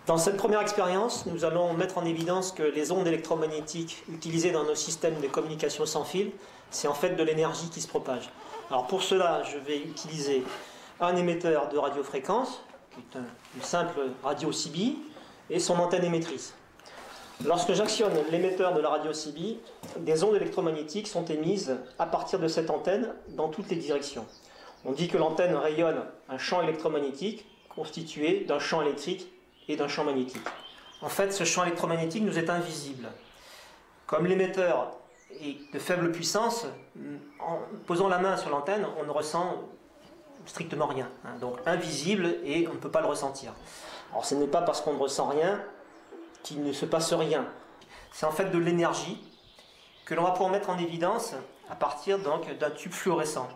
Dans cette première expérience, nous allons mettre en évidence que les ondes électromagnétiques utilisées dans nos systèmes de communication sans fil, c'est en fait de l'énergie qui se propage. Alors pour cela, je vais utiliser un émetteur de radiofréquence, qui est une simple radio CB, et son antenne émettrice. Lorsque j'actionne l'émetteur de la radio CB, des ondes électromagnétiques sont émises à partir de cette antenne dans toutes les directions. On dit que l'antenne rayonne un champ électromagnétique constitué d'un champ électrique et d'un champ magnétique. En fait, ce champ électromagnétique nous est invisible. Comme l'émetteur est de faible puissance, en posant la main sur l'antenne, on ne ressent strictement rien. Donc invisible et on ne peut pas le ressentir. Alors ce n'est pas parce qu'on ne ressent rien qu'il ne se passe rien. C'est en fait de l'énergie que l'on va pouvoir mettre en évidence à partir donc d'un tube fluorescent.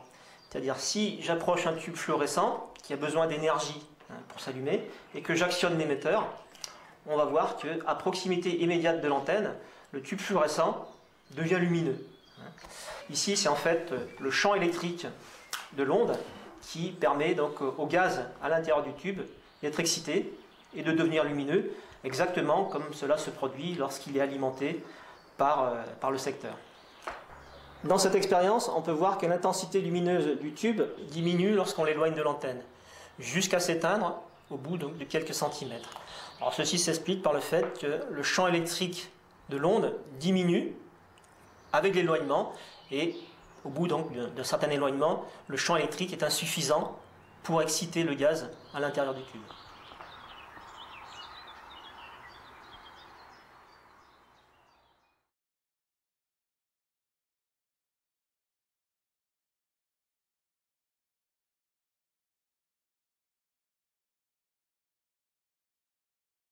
C'est-à-dire si j'approche un tube fluorescent qui a besoin d'énergie pour s'allumer et que j'actionne l'émetteur, on va voir qu'à proximité immédiate de l'antenne, le tube fluorescent devient lumineux. Ici, c'est en fait le champ électrique de l'onde qui permet donc au gaz à l'intérieur du tube d'être excité et de devenir lumineux, exactement comme cela se produit lorsqu'il est alimenté par le secteur. Dans cette expérience, on peut voir que l'intensité lumineuse du tube diminue lorsqu'on l'éloigne de l'antenne, jusqu'à s'éteindre au bout donc, de quelques centimètres. Alors ceci s'explique par le fait que le champ électrique de l'onde diminue avec l'éloignement et au bout donc d'un certain éloignement, le champ électrique est insuffisant pour exciter le gaz à l'intérieur du tube.